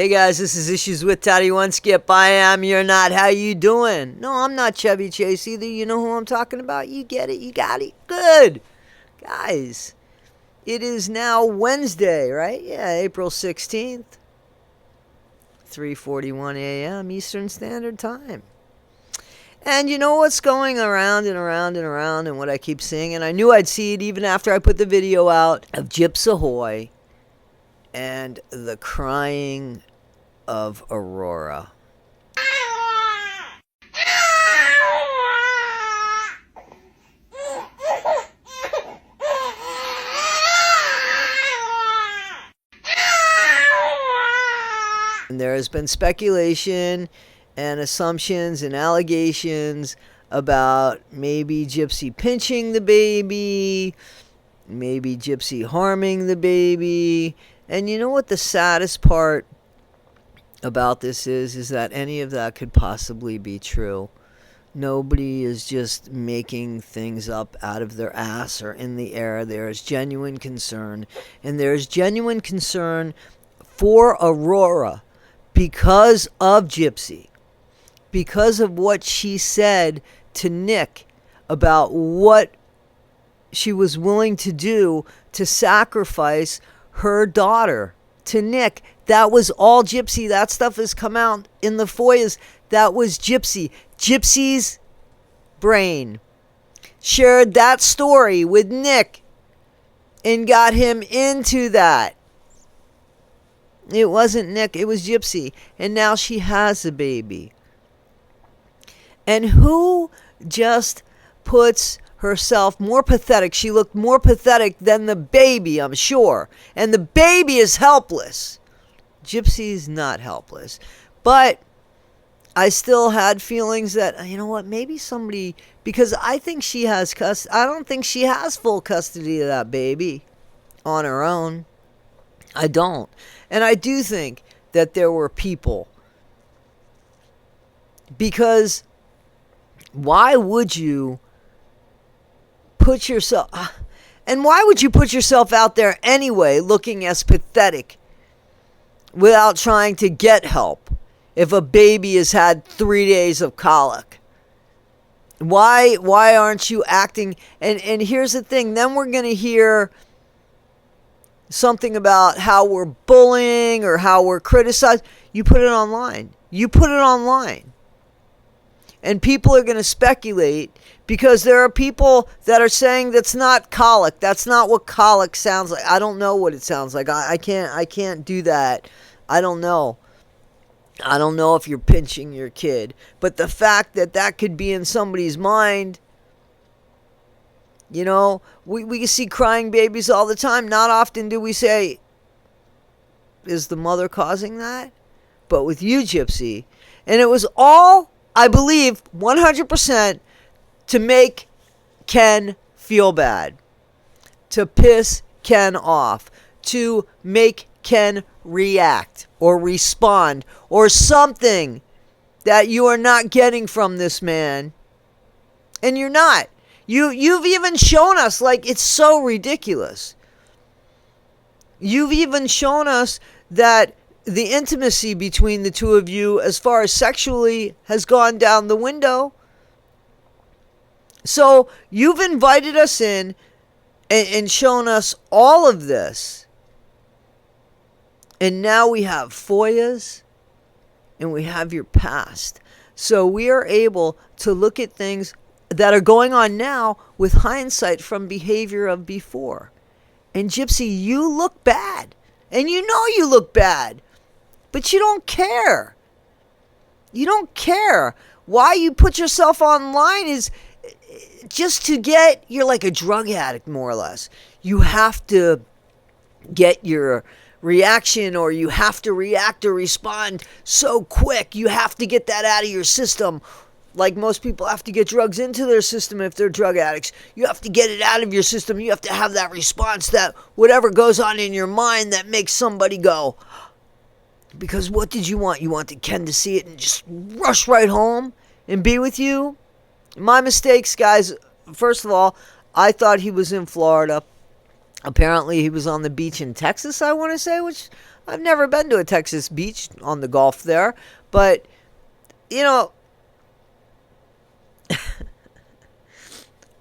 Hey guys, this is Issues with Toddy One Skip. I am, you're not. How you doing? No, I'm not Chevy Chase either. You know who I'm talking about? You get it, you got it. Good. Guys, it is now Wednesday, right? Yeah, April 16th, 3:41 a.m. Eastern Standard Time. And you know what's going around and around and around and what I keep seeing? And I knew I'd see it even after I put the video out of Gypsy and the crying of Aurora. And there has been speculation and assumptions and allegations about maybe Gypsy pinching the baby, maybe Gypsy harming the baby. And you know what the saddest part about this is that any of that could possibly be true. Nobody is just making things up out of their ass or in the air. There is genuine concern. And there is genuine concern for Aurora because of Gypsy. Because of what she said to Nick about what she was willing to do to sacrifice her daughter to Nick. That was all Gypsy. That stuff has come out in the FOIAs. That was Gypsy. Gypsy's brain shared that story with Nick and got him into that. It wasn't Nick, it was Gypsy. And now she has a baby. And who just puts herself more pathetic? She looked more pathetic than the baby, I'm sure. And the baby is helpless. Gypsy's not helpless. But I still had feelings that, you know what, maybe somebody, because I think she has I don't think she has full custody of that baby on her own. I don't. And I do think that there were people. Because why would you put yourself, and why would you put yourself out there anyway looking as pathetic without trying to get help if a baby has had 3 days of colic? Why aren't you acting? And here's the thing, then we're going to hear something about how we're bullying or how we're criticized. You put it online. And people are going to speculate because there are people that are saying that's not colic. That's not what colic sounds like. I don't know what it sounds like. I can't do that. I don't know. I don't know if you're pinching your kid. But the fact that that could be in somebody's mind, you know, we see crying babies all the time. Not often do we say, is the mother causing that? But with you, Gypsy, and it was all, I believe, 100% to make Ken feel bad, to piss Ken off, to make Ken react or respond or something that you are not getting from this man. And you're not. You've even shown us, like, it's so ridiculous. You've even shown us that the intimacy between the two of you as far as sexually has gone down the window. So you've invited us in and shown us all of this. And now we have FOIAs and we have your past. So we are able to look at things that are going on now with hindsight from behavior of before. And Gypsy, you look bad. And you know you look bad. But you don't care. You don't care. Why you put yourself online is just to get, you're like a drug addict more or less. You have to get your reaction, or you have to react or respond so quick. You have to get that out of your system. Like most people have to get drugs into their system if they're drug addicts. You have to get it out of your system. You have to have that response, that whatever goes on in your mind that makes somebody go. Because what did you want? You wanted Ken to see it and just rush right home and be with you? My mistakes, guys. First of all, I thought he was in Florida. Apparently, he was on the beach in Texas, I want to say, which I've never been to a Texas beach on the Gulf there. But, you know,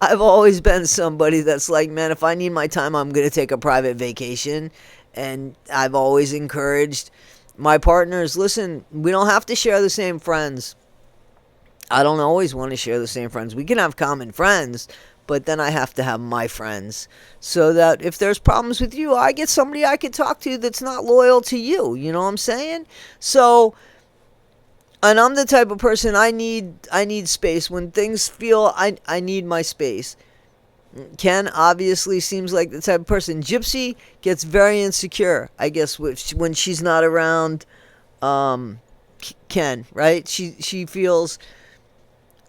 I've always been somebody that's like, man, if I need my time, I'm going to take a private vacation. And I've always encouraged my partners, listen, we don't have to share the same friends. I don't always want to share the same friends. We can have common friends, but then I have to have my friends so that if there's problems with you, I get somebody I can talk to that's not loyal to you. You know what I'm saying? So, and I'm the type of person I need space when things feel I need my space. Ken obviously seems like the type of person. Gypsy gets very insecure, I guess, when she's not around Ken, right? She feels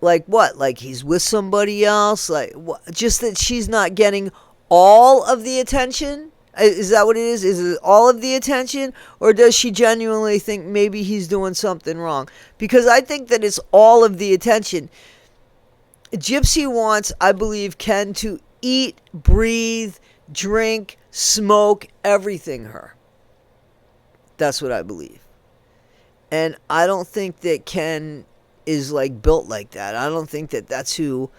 like what? Like he's with somebody else? Like what? Just that she's not getting all of the attention? Is that what it is? Is it all of the attention? Or does she genuinely think maybe he's doing something wrong? Because I think that it's all of the attention. Gypsy wants, I believe, Ken to eat, breathe, drink, smoke, everything her. That's what I believe. And I don't think that Ken is like built like that. I don't think that that's who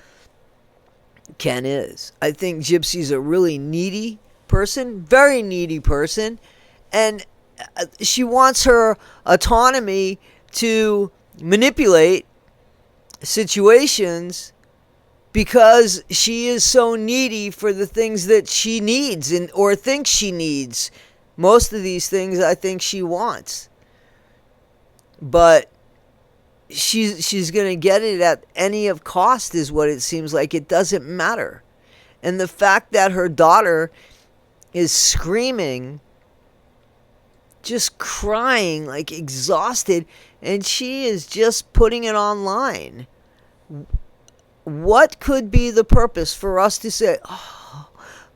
Ken is. I think Gypsy's a really needy person, very needy person, and she wants her autonomy to manipulate situations because she is so needy for the things that she needs or thinks she needs. Most of these things I think she wants. But she's going to get it at any of cost is what it seems like. It doesn't matter. And the fact that her daughter is screaming, just crying, like exhausted, and she is just putting it online. What could be the purpose for us to say, oh,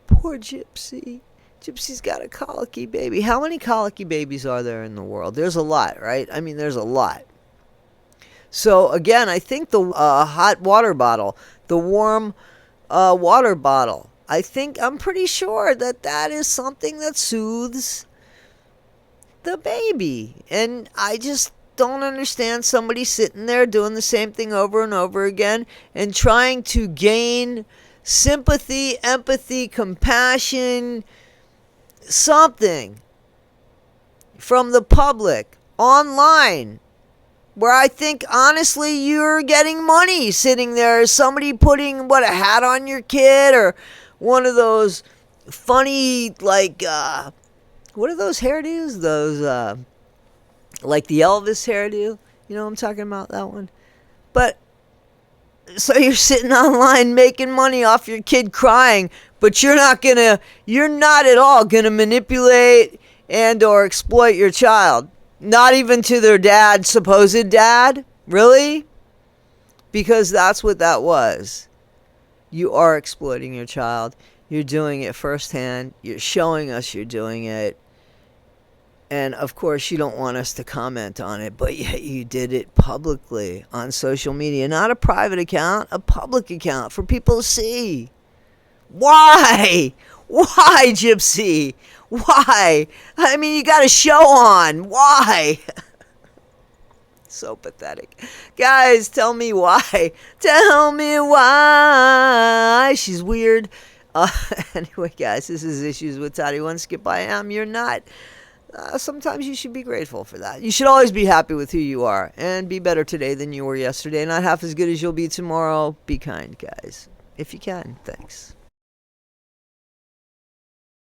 poor Gypsy. Gypsy's got a colicky baby. How many colicky babies are there in the world? There's a lot, right? I mean, there's a lot. So, again, I think the hot water bottle, the warm water bottle, I'm pretty sure that is something that soothes the baby. And I just don't understand somebody sitting there doing the same thing over and over again and trying to gain sympathy, empathy, compassion, something from the public online, where I think honestly you're getting money sitting there. Somebody putting a hat on your kid, or one of those funny like what are those hairdos? Those like the Elvis hairdo. You know what I'm talking about, that one? But so you're sitting online making money off your kid crying, but you're not at all gonna manipulate and or exploit your child. Not even to their dad, supposed dad? Really? Because that's what that was. You are exploiting your child. You're doing it firsthand. You're showing us you're doing it. And of course, you don't want us to comment on it, but yet you did it publicly on social media. Not a private account, a public account for people to see. Why? Why, Gypsy? Why? I mean, you got a show on. Why? So pathetic. Guys, tell me why. Tell me why. She's weird. Anyway, guys, this is Issues with Toddy. One skip I am. You're not. Sometimes you should be grateful for that. You should always be happy with who you are and be better today than you were yesterday. Not half as good as you'll be tomorrow. Be kind, guys. If you can. Thanks.